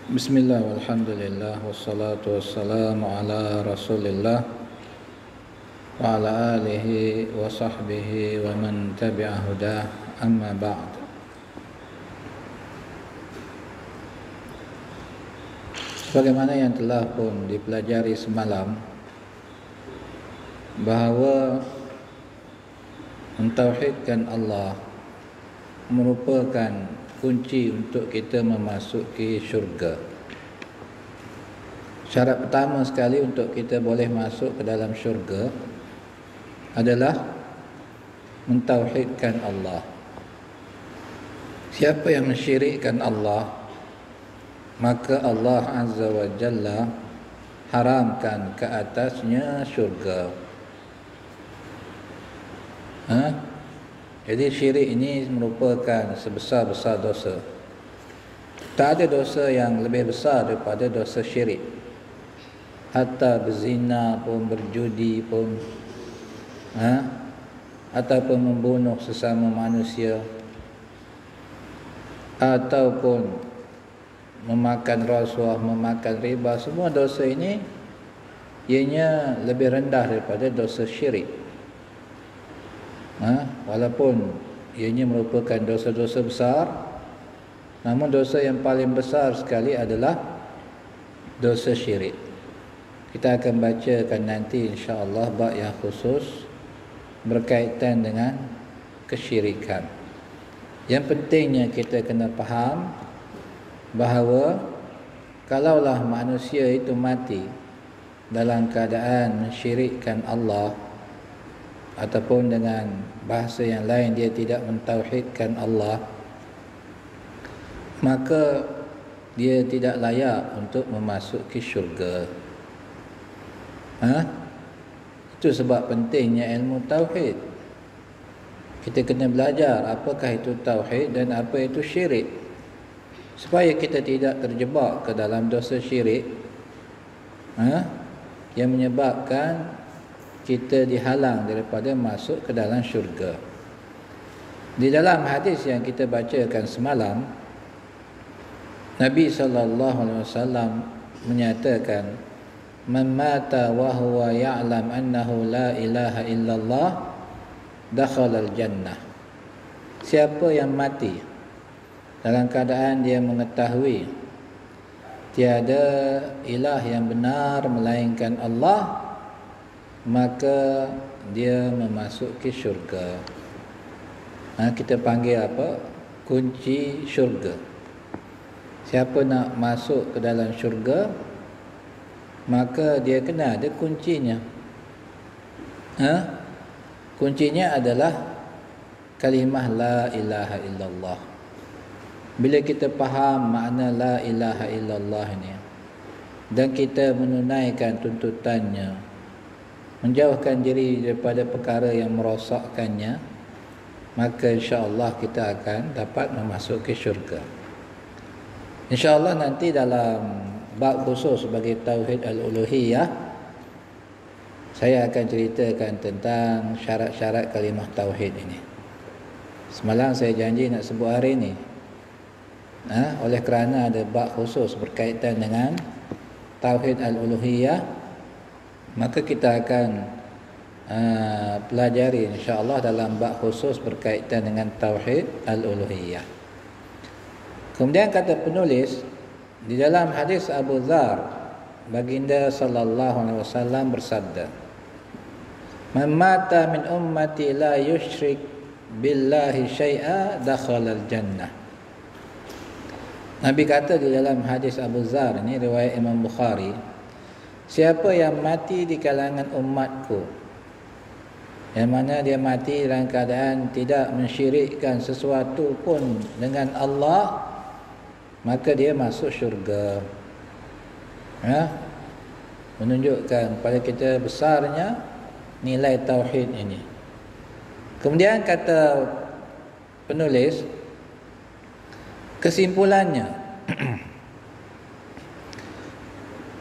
Bismillah walhamdulillah wassalatu wassalamu ala rasulillah wa ala alihi wa sahbihi wa man tabi'a hudah amma ba'd. Sebagaimana yang telah pun dipelajari semalam, bahawa mentauhidkan Allah merupakan kunci untuk kita memasuki syurga. Syarat pertama sekali untuk kita boleh masuk ke dalam syurga adalah mentauhidkan Allah. Siapa yang mensyirikkan Allah, maka Allah Azza wa Jalla haramkan ke atasnya syurga. Jadi syirik ini merupakan sebesar-besar dosa. Tak ada dosa yang lebih besar daripada dosa syirik. Hatta berzina pun, berjudi pun, ataupun membunuh sesama manusia, ataupun memakan rasuah, memakan riba, semua dosa ini ianya lebih rendah daripada dosa syirik. Walaupun ianya merupakan dosa-dosa besar, namun dosa yang paling besar sekali adalah dosa syirik. Kita akan bacakan nanti insya-Allah bab yang khusus berkaitan dengan kesyirikan. Yang pentingnya kita kena faham bahawa kalaulah manusia itu mati dalam keadaan mensyirikkan Allah, ataupun dengan bahasa yang lain dia tidak mentauhidkan Allah, maka dia tidak layak untuk memasuki syurga. Itu sebab pentingnya ilmu tauhid. Kita kena belajar apakah itu tauhid dan apa itu syirik, supaya kita tidak terjebak ke dalam dosa syirik yang menyebabkan kita dihalang daripada masuk ke dalam syurga. Di dalam hadis yang kita bacakan semalam, Nabi SAW menyatakan, "Man mata wa huwa ya'lam annahu la ilaha illallah dakhala al-jannah." Siapa yang mati dalam keadaan dia mengetahui tiada ilah yang benar melainkan Allah, maka dia memasuki syurga. Kita panggil apa? Kunci syurga. Siapa nak masuk ke dalam syurga, maka dia kena ada kuncinya. Kuncinya adalah kalimah la ilaha illallah. Bila kita faham makna la ilaha illallah ini dan kita menunaikan tuntutannya, menjauhkan diri daripada perkara yang merosakkannya, maka insya-Allah kita akan dapat memasuki syurga. Insya-Allah nanti dalam bab khusus sebagai tauhid al-uluhiyah, saya akan ceritakan tentang syarat-syarat kalimah tauhid ini. Semalam saya janji nak sebut hari ini. Oleh kerana ada bab khusus berkaitan dengan tauhid al-uluhiyah, maka kita akan pelajari insya-Allah dalam bab khusus berkaitan dengan tauhid al-uluhiyah. Kemudian kata penulis, di dalam hadis Abu Dzar, baginda sallallahu alaihi wasallam bersabda, "Man mata min ummati la yusyrik billahi syai'a dakhala al-jannah." Nabi kata di dalam hadis Abu Dzar, ini riwayat Imam Bukhari, siapa yang mati di kalangan umatku, yang mana dia mati dalam keadaan tidak mensyirikkan sesuatu pun dengan Allah, maka dia masuk syurga. Menunjukkan pada kita besarnya nilai tauhid ini. Kemudian kata penulis, kesimpulannya,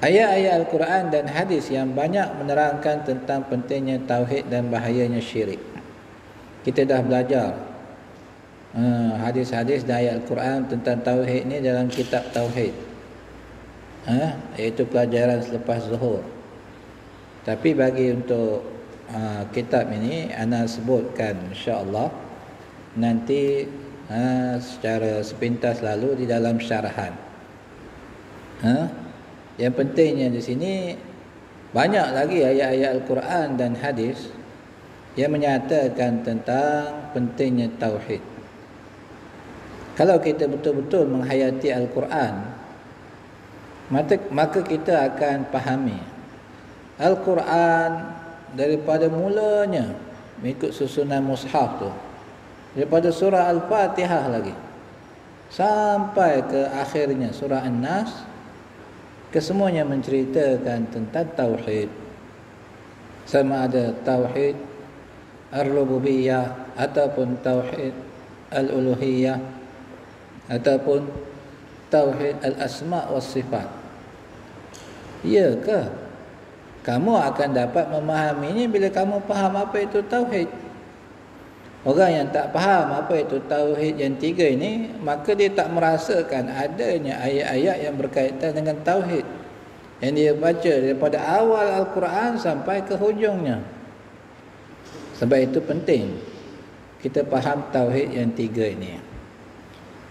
ayat-ayat Al-Quran dan hadis yang banyak menerangkan tentang pentingnya tauhid dan bahayanya syirik. Kita dah belajar hadis-hadis dan ayat Al-Quran tentang tauhid ni dalam kitab tauhid. iaitu pelajaran selepas zuhur. Tapi bagi untuk kitab ini ana sebutkan insya-Allah nanti secara sepintas lalu di dalam syarahan. Yang pentingnya di sini banyak lagi ayat-ayat Al-Quran dan hadis yang menyatakan tentang pentingnya tauhid. Kalau kita betul-betul menghayati Al-Quran, maka kita akan fahami Al-Quran daripada mulanya mengikut susunan mushaf tu, daripada surah Al-Fatihah lagi sampai ke akhirnya surah An-Nas, kesemuanya menceritakan tentang tauhid. Sama ada tauhid ar-rububiyah ataupun tauhid al-uluhiyah ataupun tauhid al-asma' was sifat. Ya ke? Kamu akan dapat memahaminya bila kamu faham apa itu tauhid. Orang yang tak faham apa itu tauhid yang tiga ini, maka dia tak merasakan adanya ayat-ayat yang berkaitan dengan tauhid yang dia baca daripada awal Al-Quran sampai ke hujungnya. Sebab itu penting kita faham tauhid yang tiga ini.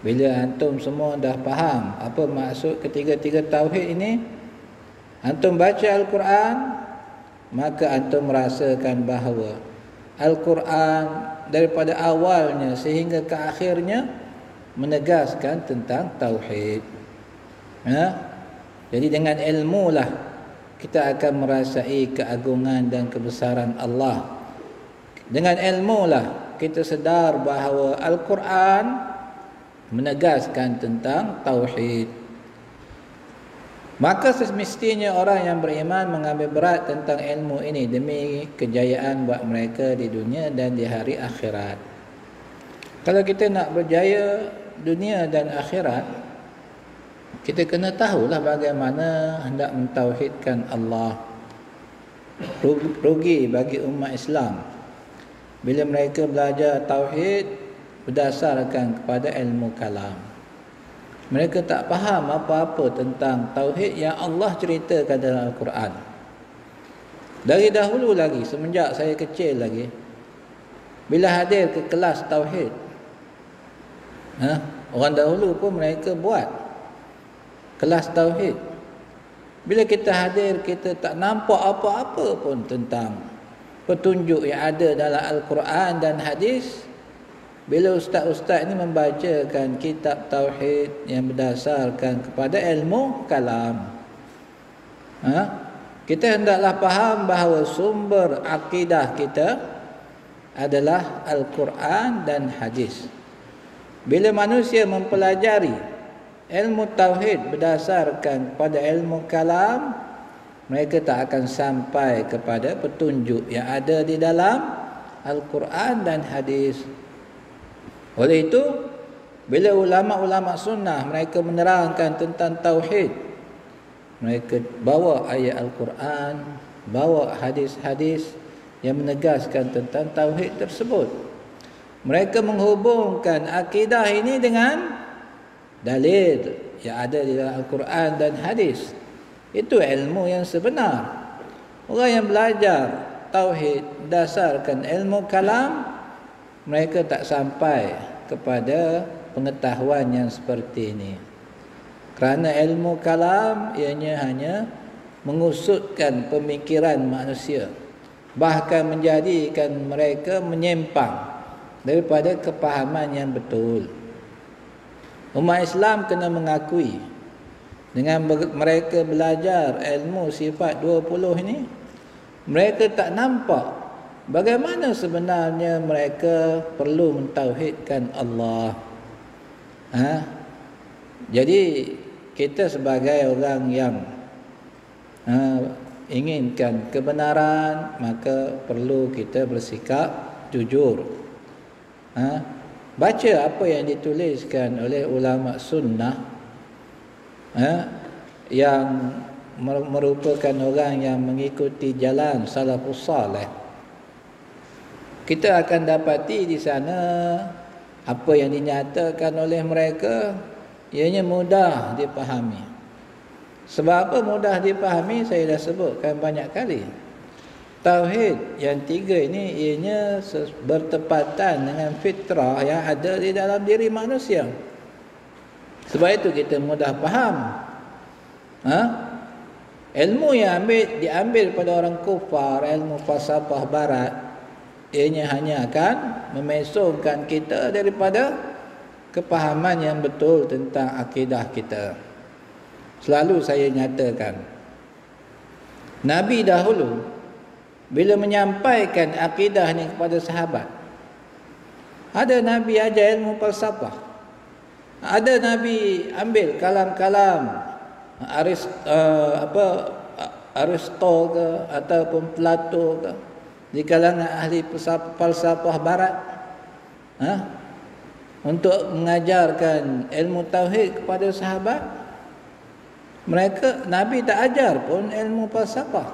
Bila antum semua dah faham apa maksud ketiga-tiga tauhid ini, antum baca Al-Quran, maka antum merasakan bahawa Al-Quran daripada awalnya sehingga ke akhirnya menegaskan tentang tauhid. Jadi dengan ilmu lah kita akan merasai keagungan dan kebesaran Allah. Dengan ilmu lah kita sedar bahawa Al-Quran menegaskan tentang tauhid. Maka semestinya orang yang beriman mengambil berat tentang ilmu ini demi kejayaan buat mereka di dunia dan di hari akhirat. Kalau kita nak berjaya dunia dan akhirat, kita kena tahulah bagaimana hendak mentauhidkan Allah. Rugi bagi umat Islam bila mereka belajar tauhid berdasarkan kepada ilmu kalam. Mereka tak faham apa-apa tentang tauhid yang Allah ceritakan dalam Al-Quran. Dari dahulu lagi, semenjak saya kecil lagi, bila hadir ke kelas tauhid, orang dahulu pun mereka buat kelas tauhid. Bila kita hadir, kita tak nampak apa-apa pun tentang petunjuk yang ada dalam Al-Quran dan hadis. Bila ustaz-ustaz ini membacakan kitab tauhid yang berdasarkan kepada ilmu kalam, kita hendaklah faham bahawa sumber akidah kita adalah Al-Quran dan hadis. Bila manusia mempelajari ilmu tauhid berdasarkan kepada ilmu kalam, mereka tak akan sampai kepada petunjuk yang ada di dalam Al-Quran dan hadis. Oleh itu, bila ulama-ulama sunnah mereka menerangkan tentang tauhid, mereka bawa ayat Al-Quran, bawa hadis-hadis yang menegaskan tentang tauhid tersebut. Mereka menghubungkan akidah ini dengan dalil yang ada di dalam Al-Quran dan hadis. Itu ilmu yang sebenar. Orang yang belajar tauhid berdasarkan ilmu kalam, mereka tak sampai kepada pengetahuan yang seperti ini. Kerana ilmu kalam ianya hanya mengusutkan pemikiran manusia, bahkan menjadikan mereka menyimpang daripada kepahaman yang betul. Umat Islam kena mengakui dengan mereka belajar ilmu sifat 20 ini, mereka tak nampak bagaimana sebenarnya mereka perlu mentauhidkan Allah. Jadi kita sebagai orang yang inginkan kebenaran, maka perlu kita bersikap jujur. Baca apa yang dituliskan oleh ulama sunnah yang merupakan orang yang mengikuti jalan salafus salih. Kita akan dapati di sana apa yang dinyatakan oleh mereka ianya mudah dipahami. Sebab apa mudah dipahami? Saya dah sebutkan banyak kali. Tauhid yang tiga ini ianya bertepatan dengan fitrah yang ada di dalam diri manusia. Sebab itu kita mudah faham. Ilmu yang diambil pada orang kufar, ilmu falsafah barat, ianya hanya akan memesongkan kita daripada kepahaman yang betul tentang akidah kita. Selalu saya nyatakan, Nabi dahulu bila menyampaikan akidah ni kepada sahabat, ada Nabi ajar ilmu falsafah, ada Nabi ambil kalam-kalam Aristo ke ataupun Plato ke di kalangan ahli falsafah barat, untuk mengajarkan ilmu tauhid kepada sahabat. Nabi tak ajar pun ilmu falsafah.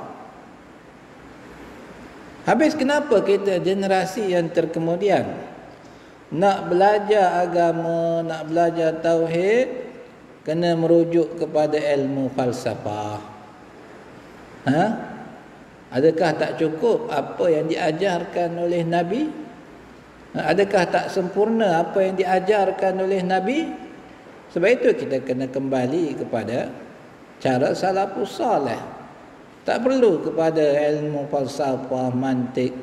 Habis kenapa kita generasi yang terkemudian nak belajar agama, nak belajar tauhid, kena merujuk kepada ilmu falsafah? Adakah tak cukup apa yang diajarkan oleh Nabi? Adakah tak sempurna apa yang diajarkan oleh Nabi? Sebab itu kita kena kembali kepada cara salafus salih. Tak perlu kepada ilmu falsafah, mantik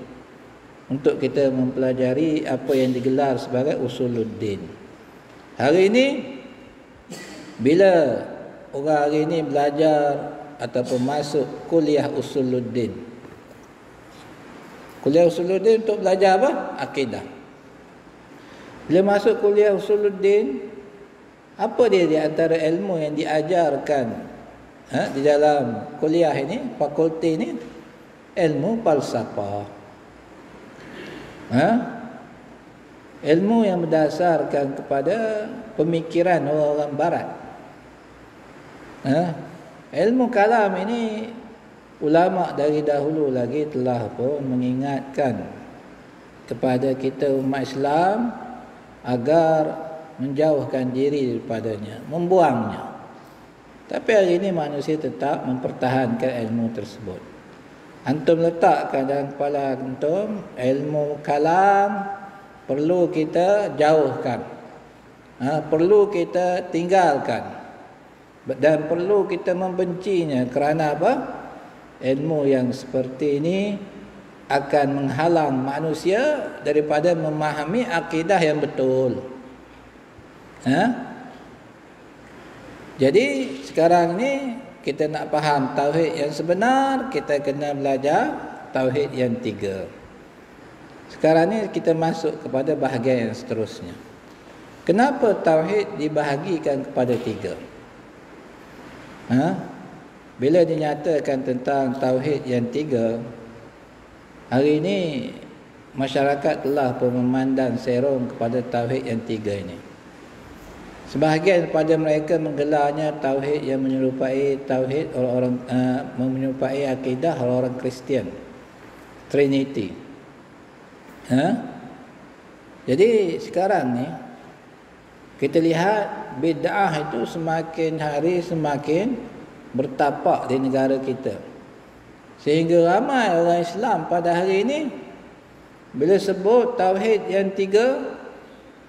untuk kita mempelajari apa yang digelar sebagai usuluddin. Hari ini bila orang hari ini belajar ataupun masuk kuliah usuluddin. Kuliah usuluddin untuk belajar apa? Akidah. Bila masuk kuliah usuluddin, apa dia di antara ilmu yang diajarkan di dalam kuliah ini, fakulti ini? Ilmu falsafah. Ilmu yang berdasarkan kepada pemikiran orang-orang barat. Ilmu kalam ini ulama dari dahulu lagi telah pun mengingatkan kepada kita umat Islam agar menjauhkan diri daripadanya, membuangnya. Tapi hari ini manusia tetap mempertahankan ilmu tersebut. Antum letakkan dalam kepala antum, ilmu kalam perlu kita jauhkan, perlu kita tinggalkan, dan perlu kita membencinya. Kerana apa? Ilmu yang seperti ini akan menghalang manusia daripada memahami akidah yang betul. Jadi sekarang ni kita nak faham tauhid yang sebenar, kita kena belajar tauhid yang tiga. Sekarang ni kita masuk kepada bahagian yang seterusnya. Kenapa tauhid dibahagikan kepada tiga? Bila dinyatakan tentang tauhid yang tiga, hari ini masyarakat telah pun memandang serong kepada tauhid yang tiga ini. Sebahagian daripada mereka menggelarnya tauhid yang menyerupai tauhid orang-orang menyerupai akidah orang-orang Kristian, Trinity. Jadi sekarang ni kita lihat bid'ah itu semakin hari semakin bertapak di negara kita. Sehingga ramai orang Islam pada hari ini bila sebut tauhid yang tiga,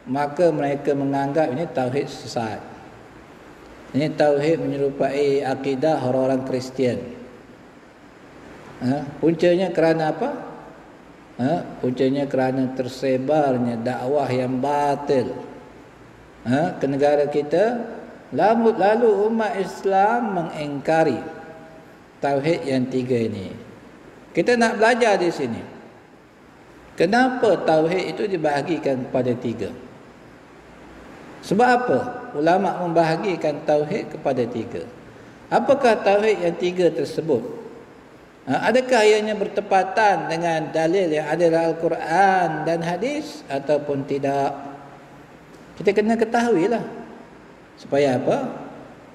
maka mereka menganggap ini tauhid sesat. Ini tauhid menyerupai akidah orang-orang Kristian. Puncanya kerana apa? Puncanya kerana tersebarnya dakwah yang batil ke negara kita. Lalu umat Islam mengingkari tauhid yang tiga ini. Kita nak belajar di sini, kenapa tauhid itu dibahagikan kepada tiga? Sebab apa ulama membahagikan tauhid kepada tiga? Apakah tauhid yang tiga tersebut? Adakah ianya bertepatan dengan dalil yang ada dalam Al-Quran dan hadis ataupun tidak? Kita kena ketahuilah. Supaya apa?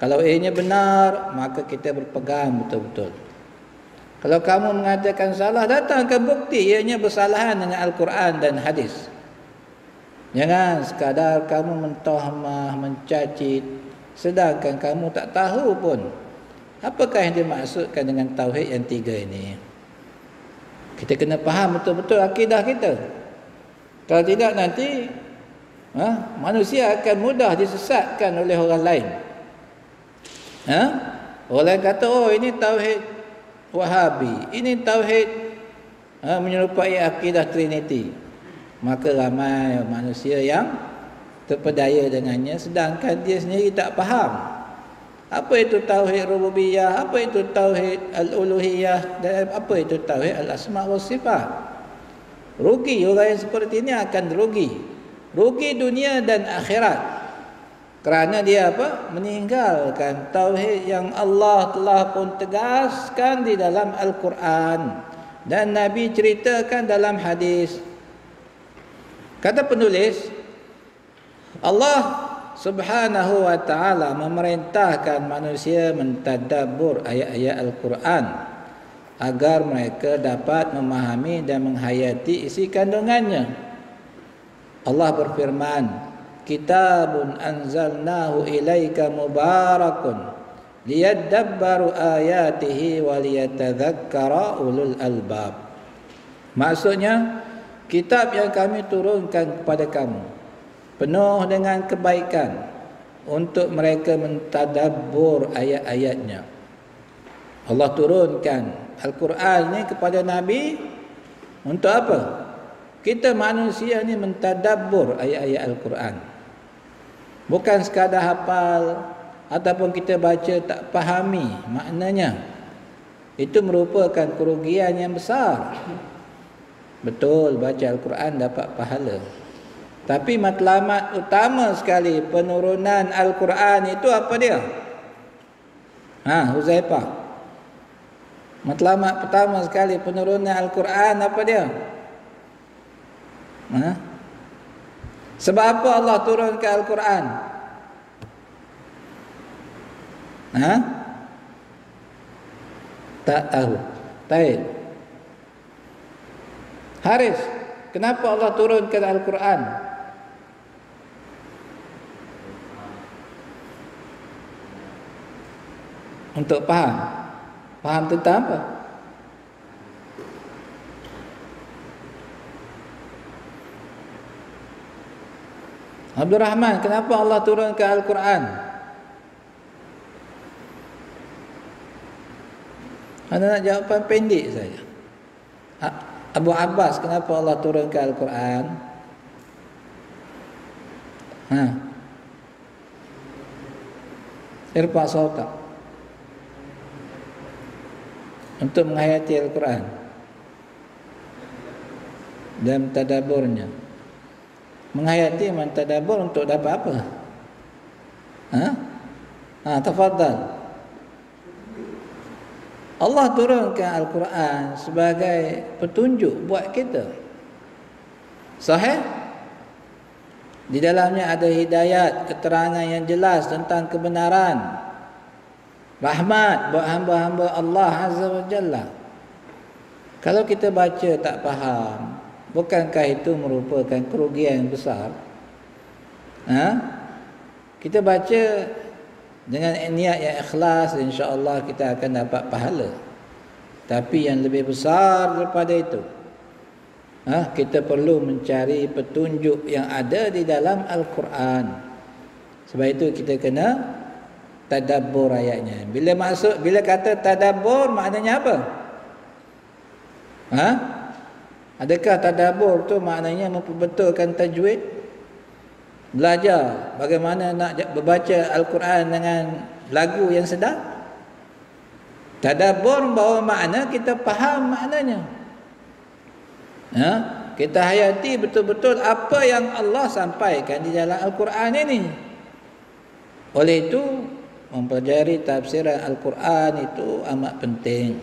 Kalau ianya benar, maka kita berpegang betul-betul. Kalau kamu mengatakan salah, datangkan bukti ianya bersalahan dengan Al-Quran dan hadis. Jangan sekadar kamu mentahmah, mencaci, sedangkan kamu tak tahu pun Apakah yang dimaksudkan dengan tauhid yang tiga ini? Kita kena faham betul-betul akidah kita. Kalau tidak nanti manusia akan mudah disesatkan oleh orang lain. Orang lain kata, oh ini tauhid Wahabi, ini tauhid menyerupai akidah Trinity. Maka ramai manusia yang terpedaya dengannya, sedangkan dia sendiri tak faham apa itu tauhid rububiyah, apa itu tauhid al-uluhiyah, dan apa itu tauhid al-asma' wa sifat. Rugi orang yang seperti ini, akan rugi dunia dan akhirat. Kerana dia meninggalkan tauhid yang Allah telah pun tegaskan di dalam Al-Quran dan Nabi ceritakan dalam hadis. Kata penulis, Allah Subhanahu wa ta'ala memerintahkan manusia mentadabbur ayat-ayat Al-Quran agar mereka dapat memahami dan menghayati isi kandungannya. Allah berfirman, Kitabun anzalnahu ilaika mubarakun liyadabbaru ayatihi waliyatadzakkara ulul albab. Maksudnya, kitab yang kami turunkan kepada kamu penuh dengan kebaikan untuk mereka mentadabbur ayat-ayatnya. Allah turunkan Al-Quran ini kepada Nabi untuk apa? Kita manusia ni mentadabbur ayat-ayat Al-Quran. Bukan sekadar hafal ataupun kita baca tak fahami maknanya. Itu merupakan kerugian yang besar. Betul, baca Al-Quran dapat pahala. Tapi matlamat utama sekali penurunan Al-Quran itu apa dia? Huzaifah. Matlamat pertama sekali penurunan Al-Quran apa dia? Sebab apa Allah turunkan Al-Quran? Tak tahu. Taib. Haris, kenapa Allah turunkan Al-Quran? Untuk faham tentang apa? Abdul Rahman, kenapa Allah turunkan Al-Quran? Anda nak jawapan pendek saja. Abu Abbas, kenapa Allah turunkan Al-Quran? Irfa sautak. Untuk menghayati Al-Quran dan tadaburnya. Menghayati dan tadabur untuk dapat apa? Tafadhal. Allah turunkan Al-Quran sebagai petunjuk buat kita. Sahih? Di dalamnya ada hidayat, keterangan yang jelas tentang kebenaran, rahmat buat hamba-hamba Allah Azza wa Jalla. Kalau kita baca tak faham, bukankah itu merupakan kerugian yang besar? Kita baca dengan niat yang ikhlas, insya-Allah kita akan dapat pahala. Tapi yang lebih besar daripada itu, kita perlu mencari petunjuk yang ada di dalam Al-Quran. Sebab itu kita kena tadabbur ayatnya. Bila kata tadabbur, maknanya apa? Adakah tadabbur tu maknanya memperbetulkan tajwid? Belajar bagaimana nak membaca Al-Quran dengan lagu yang sedap? Tadabbur membawa makna kita faham maknanya. Kita hayati betul-betul apa yang Allah sampaikan di dalam Al-Quran ini. Oleh itu, mempelajari tafsiran Al-Quran itu amat penting.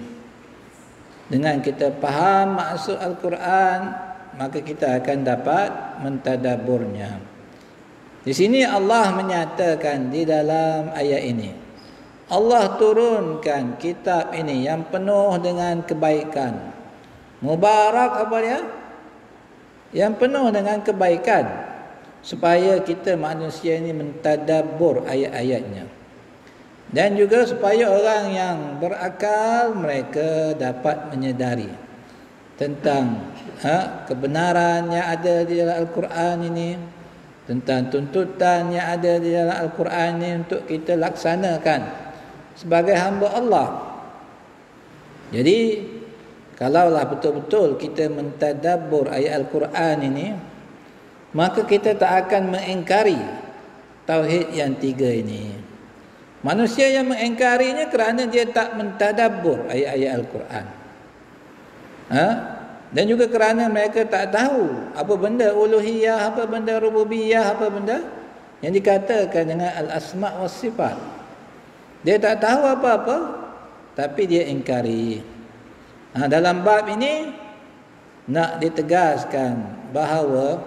Dengan kita faham maksud Al-Quran, maka kita akan dapat mentadabburnya. Di sini Allah menyatakan di dalam ayat ini, Allah turunkan kitab ini yang penuh dengan kebaikan. Mubarak apa dia? Yang penuh dengan kebaikan, supaya kita manusia ini mentadabbur ayat-ayatnya. Dan juga supaya orang yang berakal mereka dapat menyedari tentang kebenaran yang ada di dalam Al-Quran ini, tentang tuntutan yang ada di dalam Al-Quran ini untuk kita laksanakan sebagai hamba Allah. Jadi kalaulah betul-betul kita mentadabbur ayat Al-Quran ini, maka kita tak akan mengingkari tauhid yang tiga ini. Manusia yang mengingkarinya kerana dia tak mentadabbur ayat-ayat Al-Quran. Dan juga kerana mereka tak tahu apa benda uluhiyah, apa benda rububiyah, apa benda yang dikatakan dengan al-asma' was sifat. Dia tak tahu apa-apa, tapi dia ingkari. Dalam bab ini nak ditegaskan bahawa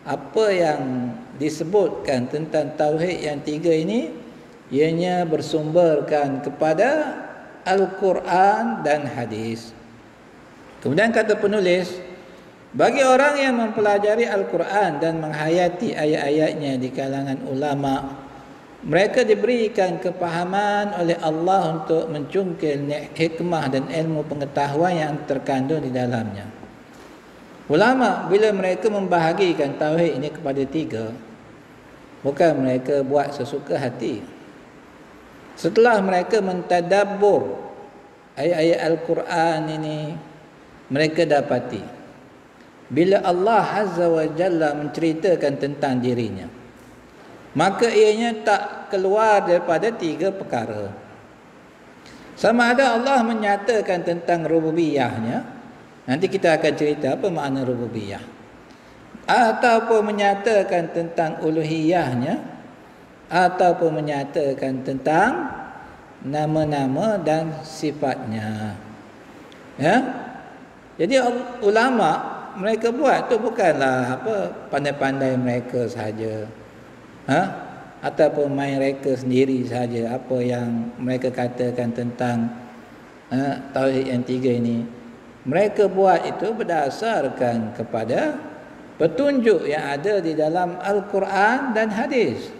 apa yang disebutkan tentang tauhid yang tiga ini ianya bersumberkan kepada Al-Quran dan hadis. Kemudian kata penulis, bagi orang yang mempelajari Al-Quran dan menghayati ayat-ayatnya di kalangan ulama, mereka diberikan kepahaman oleh Allah untuk mencungkil hikmah dan ilmu pengetahuan yang terkandung di dalamnya. Ulama bila mereka membahagikan tauhid ini kepada tiga, bukan mereka buat sesuka hati. Setelah mereka mentadabbur ayat-ayat Al-Quran ini, mereka dapati bila Allah Azza wa Jalla menceritakan tentang dirinya, maka ianya tak keluar daripada tiga perkara. Sama ada Allah menyatakan tentang rububiyahnya, nanti kita akan cerita apa makna rububiyah, ataupun menyatakan tentang uluhiyahnya, ataupun menyatakan tentang nama-nama dan sifatnya. Jadi ulama mereka buat tu bukanlah pandai-pandai mereka saja, ataupun main reka sendiri saja apa yang mereka katakan tentang tauhid yang tiga ini. Mereka buat itu berdasarkan kepada petunjuk yang ada di dalam Al-Quran dan hadis.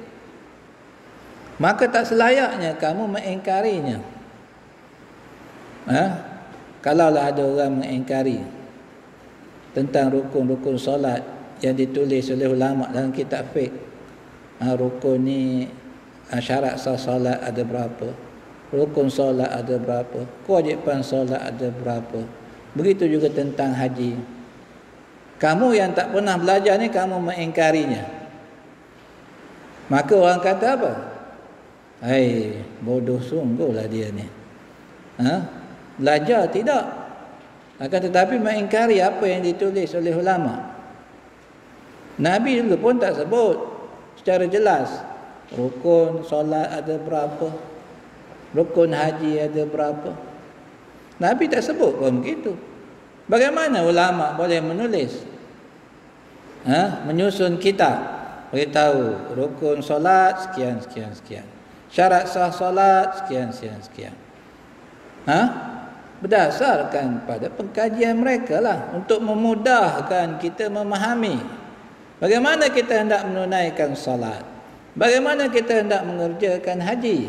Maka tak selayaknya kamu mengingkarinya. Kalaulah ada orang mengingkari tentang rukun-rukun solat yang ditulis oleh ulama dalam kitab fiqh, rukun ni syarat sah solat ada berapa, rukun solat ada berapa, kewajipan solat ada berapa, begitu juga tentang haji. Kamu yang tak pernah belajar ni kamu mengingkarinya, maka orang kata apa? Hai, bodoh sungguhlah dia ni. Belajar tidak, akan tetapi mengingkari apa yang ditulis oleh ulama. Nabi juga pun tak sebut secara jelas rukun solat ada berapa, rukun haji ada berapa. Nabi tak sebut pun begitu. Bagaimana ulama boleh menulis, menyusun kitab, beritahu rukun solat sekian sekian sekian, syarat sah solat sekian sekian sekian, berdasarkan pada pengkajian mereka lah, untuk memudahkan kita memahami bagaimana kita hendak menunaikan salat, bagaimana kita hendak mengerjakan haji.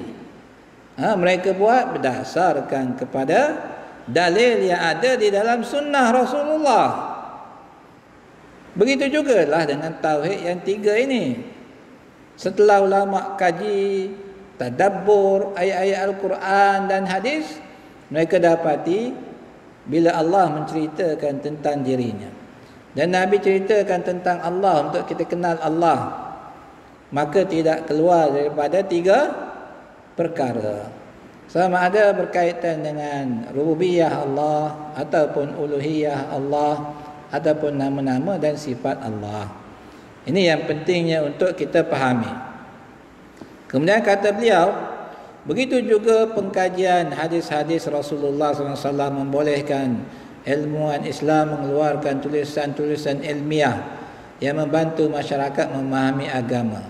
Mereka buat berdasarkan kepada dalil yang ada di dalam sunnah Rasulullah. Begitu jugalah dengan tauhid yang tiga ini. Setelah ulama kaji, tadabbur ayat-ayat Al-Quran dan hadis, mereka dapati bila Allah menceritakan tentang dirinya dan Nabi ceritakan tentang Allah untuk kita kenal Allah, maka tidak keluar daripada tiga perkara. Sama ada berkaitan dengan rububiyah Allah, ataupun uluhiyah Allah, ataupun nama-nama dan sifat Allah. Ini yang pentingnya untuk kita fahami. Kemudian kata beliau, begitu juga pengkajian hadis-hadis Rasulullah SAW membolehkan ilmuwan Islam mengeluarkan tulisan-tulisan ilmiah yang membantu masyarakat memahami agama.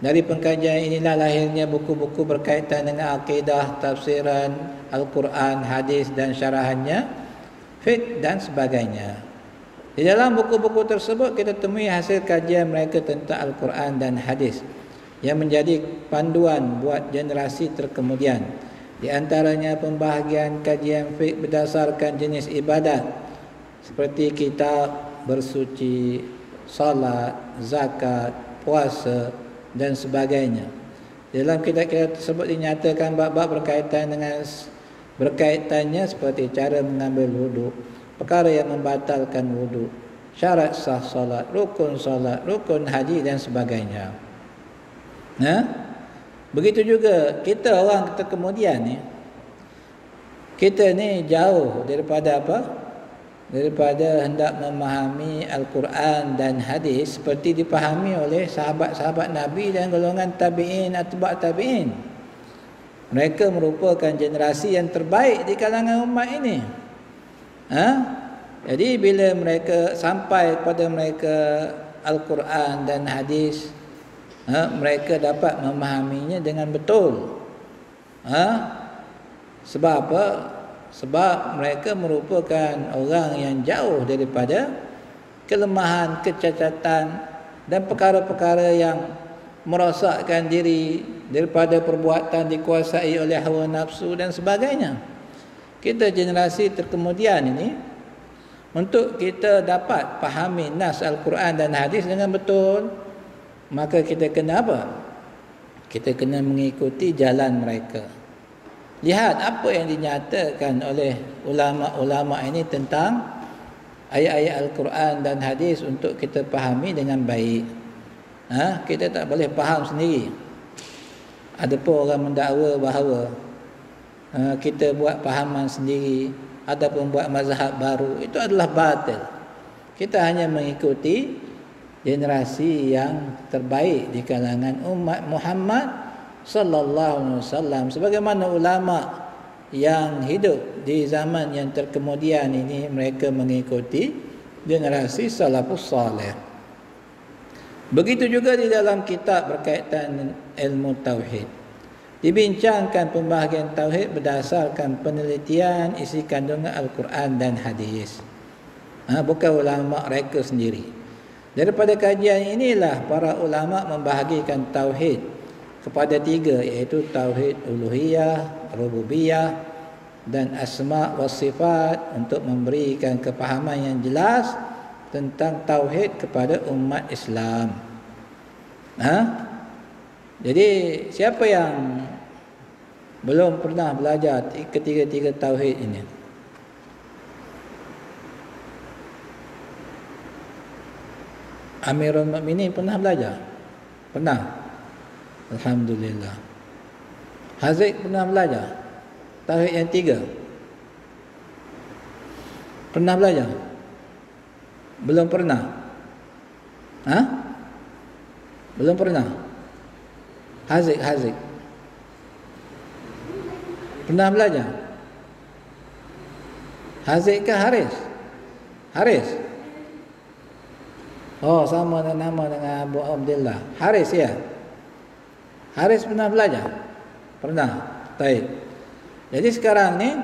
Dari pengkajian inilah lahirnya buku-buku berkaitan dengan akidah, tafsiran Al-Quran, hadis dan syarahannya, fiqh dan sebagainya. Di dalam buku-buku tersebut kita temui hasil kajian mereka tentang Al-Quran dan hadis. yang menjadi panduan buat generasi terkemudian. Di antaranya pembahagian kajian fiqh berdasarkan jenis ibadat seperti kitab bersuci, salat, zakat, puasa dan sebagainya. Dalam kitab-kitab tersebut dinyatakan bab-bab berkaitannya seperti cara mengambil wuduk, perkara yang membatalkan wuduk, syarat sah solat, rukun haji dan sebagainya. Begitu juga kita orang kemudian ni, kita ni jauh daripada apa? Daripada hendak memahami Al-Quran dan hadis seperti dipahami oleh sahabat-sahabat Nabi dan golongan tabi'in, atba' tabi'in. Mereka merupakan generasi yang terbaik di kalangan umat ini. Jadi bila mereka sampai pada mereka Al-Quran dan hadis, mereka dapat memahaminya dengan betul. Sebab apa? Sebab mereka merupakan orang yang jauh daripada kelemahan, kecacatan dan perkara-perkara yang merosakkan diri, daripada perbuatan dikuasai oleh hawa nafsu dan sebagainya. Kita generasi terkemudian ini, untuk kita dapat fahami nas Al-Quran dan hadis dengan betul, maka kita kena apa? Kita kena mengikuti jalan mereka. Lihat apa yang dinyatakan oleh ulama-ulama ini tentang ayat-ayat Al-Quran dan hadis untuk kita fahami dengan baik. Kita tak boleh faham sendiri. Ada pun orang mendakwa bahawa kita buat fahaman sendiri ataupun buat mazhab baru, itu adalah batil. Kita hanya mengikuti generasi yang terbaik di kalangan umat Muhammad sallallahu alaihi wasallam, sebagaimana ulama yang hidup di zaman yang terkemudian ini, mereka mengikuti generasi salafus salih. Begitu juga di dalam kitab berkaitan ilmu tauhid, dibincangkan pembahagian tauhid berdasarkan penelitian isi kandungan Al-Quran dan hadis. Bukan ulama mereka sendiri. Daripada kajian inilah para ulama membahagikan tauhid kepada tiga, iaitu tauhid uluhiyah, rububiyah dan asma wa sifat, untuk memberikan kefahaman yang jelas tentang tauhid kepada umat Islam. Jadi siapa yang belum pernah belajar ketiga-tiga tauhid ini? Amirul Mukminin pernah belajar? Pernah? Alhamdulillah. Haziq pernah belajar tauhid yang tiga? Pernah belajar? Belum pernah? Belum pernah? Haziq pernah belajar? Haziq ke Haris? Haris? Oh, sama nama dengan Abu Abdullah. Haris ya? Haris pernah belajar? Pernah. Baik. Jadi sekarang ni,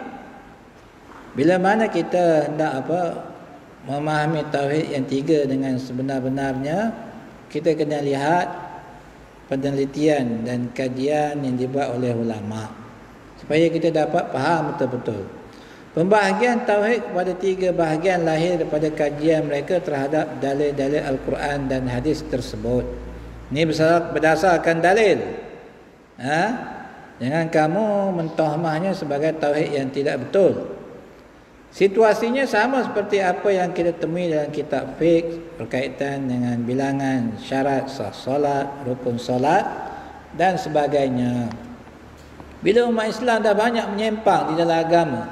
bila mana kita hendak memahami tauhid yang tiga dengan sebenar-benarnya, kita kena lihat penelitian dan kajian yang dibuat oleh ulama, supaya kita dapat faham betul-betul. Pembahagian tauhid kepada tiga bahagian lahir daripada kajian mereka terhadap dalil-dalil Al-Quran dan hadis tersebut. Ini berdasarkan dalil. Jangan kamu mentahmahnya sebagai tauhid yang tidak betul. Situasinya sama seperti apa yang kita temui dalam kitab fiqh berkaitan dengan bilangan syarat sah solat, rukun solat dan sebagainya. Bila umat Islam dah banyak menyimpang di dalam agama,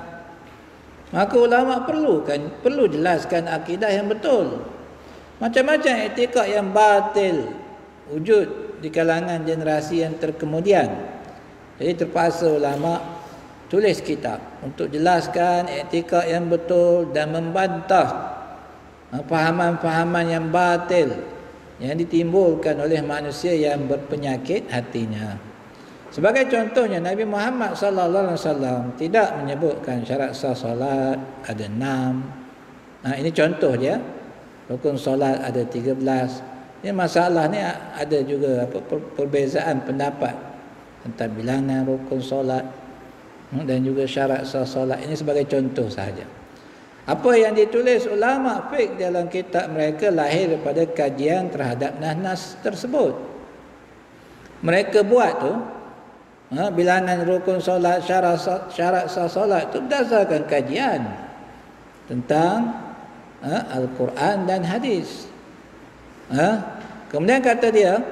maka ulama perlu jelaskan akidah yang betul. Macam-macam etikad yang batil wujud di kalangan generasi yang terkemudian. Jadi terpaksa ulama tulis kitab untuk jelaskan etikad yang betul dan membantah fahaman-fahaman yang batil yang ditimbulkan oleh manusia yang berpenyakit hatinya. Sebagai contohnya, Nabi Muhammad sallallahu alaihi wasallam tidak menyebutkan syarat sah solat ada 6. Ini contoh dia. Rukun solat ada 13. Ini masalah ni ada juga perbezaan pendapat tentang bilangan rukun solat dan juga syarat sah solat. Ini sebagai contoh sahaja. Apa yang ditulis ulama fiqh dalam kitab mereka lahir daripada kajian terhadap nas tersebut. Mereka buat tu bilangan rukun solat, syarat sah solat tu berdasarkan kajian tentang Al-Quran dan hadis. Kemudian kata dia,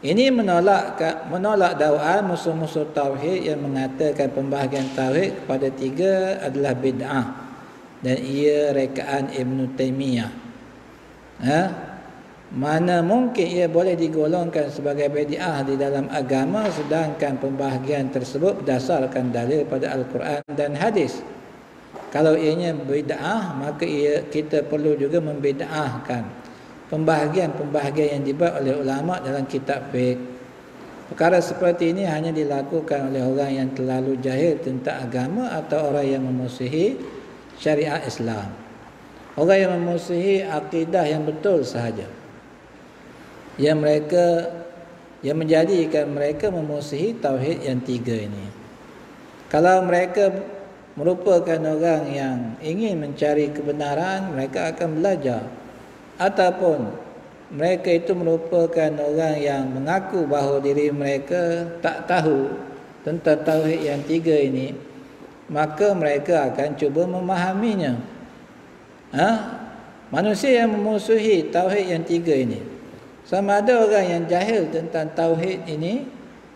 ini menolak dakwaan musuh-musuh tauhid yang mengatakan pembahagian tauhid kepada tiga adalah bid'ah, dan ia rekaan Ibn Taymiyah. Mana mungkin ia boleh digolongkan sebagai bid'ah di dalam agama, sedangkan pembahagian tersebut berdasarkan dalil pada Al-Quran dan hadis. Kalau ianya bid'ah, maka kita perlu juga membid'ahkan pembahagian-pembahagian yang dibuat oleh ulama dalam kitab fiqh. Perkara seperti ini hanya dilakukan oleh orang yang terlalu jahil tentang agama atau orang yang memusuhi syariat Islam. Orang yang memusuhi akidah yang betul sahaja. Yang menjadikan mereka memusuhi tauhid yang tiga ini. Kalau mereka merupakan orang yang ingin mencari kebenaran, mereka akan belajar. Ataupun mereka itu merupakan orang yang mengaku bahawa diri mereka tak tahu tentang tauhid yang tiga ini, maka mereka akan cuba memahaminya. Manusia yang memusuhi tauhid yang tiga ini, sama ada orang yang jahil tentang tauhid ini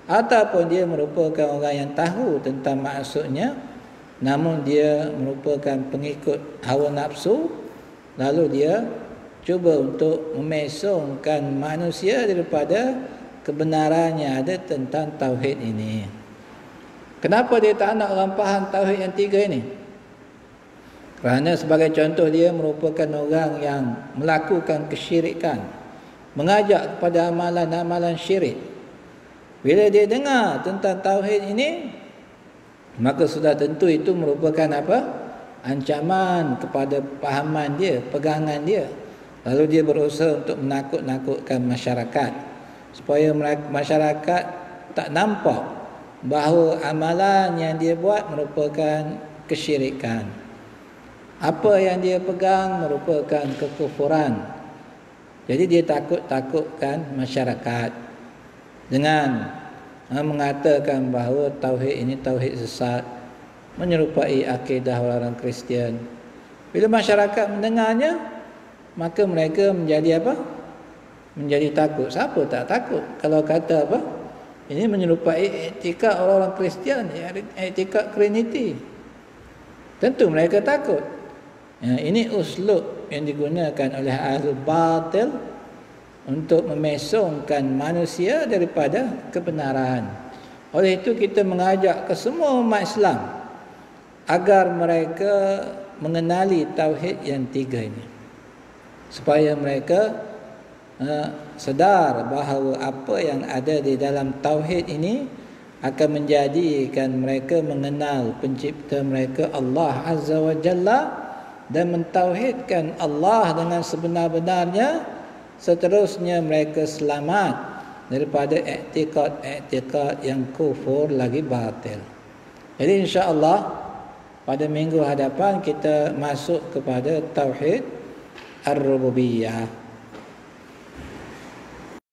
ataupun dia merupakan orang yang tahu tentang maksudnya, namun dia merupakan pengikut hawa nafsu, lalu dia cuba untuk memesongkan manusia daripada kebenaran yang ada tentang tauhid ini. Kenapa dia tak nak orang faham tauhid yang tiga ini? Kerana sebagai contoh, dia merupakan orang yang melakukan kesyirikan, mengajak kepada amalan-amalan syirik. Bila dia dengar tentang tauhid ini, maka sudah tentu itu merupakan ancaman kepada pahaman dia, pegangan dia. Lalu dia berusaha untuk menakut-nakutkan masyarakat supaya masyarakat tak nampak bahawa amalan yang dia buat merupakan kesyirikan. Apa yang dia pegang merupakan kekufuran. Jadi dia takut-takutkan masyarakat dengan mengatakan bahawa tauhid ini tauhid sesat, menyerupai akidah orang Kristian. Bila masyarakat mendengarnya, maka mereka menjadi menjadi takut. Siapa tak takut kalau kata ini menyerupai etika orang-orang Kristian, etika Trinity. Tentu mereka takut. Ini uslub yang digunakan oleh ahli batil untuk memesongkan manusia daripada kebenaran. Oleh itu kita mengajak ke semua umat Islam agar mereka mengenali tauhid yang tiga ini, supaya mereka sedar bahawa apa yang ada di dalam tauhid ini akan menjadikan mereka mengenal pencipta mereka Allah Azza wa Jalla dan mentauhidkan Allah dengan sebenar-benarnya. Seterusnya mereka selamat daripada i'tiqad yang kufur lagi batil. Jadi insya-Allah pada minggu hadapan kita masuk kepada tauhid ar-rububiyah.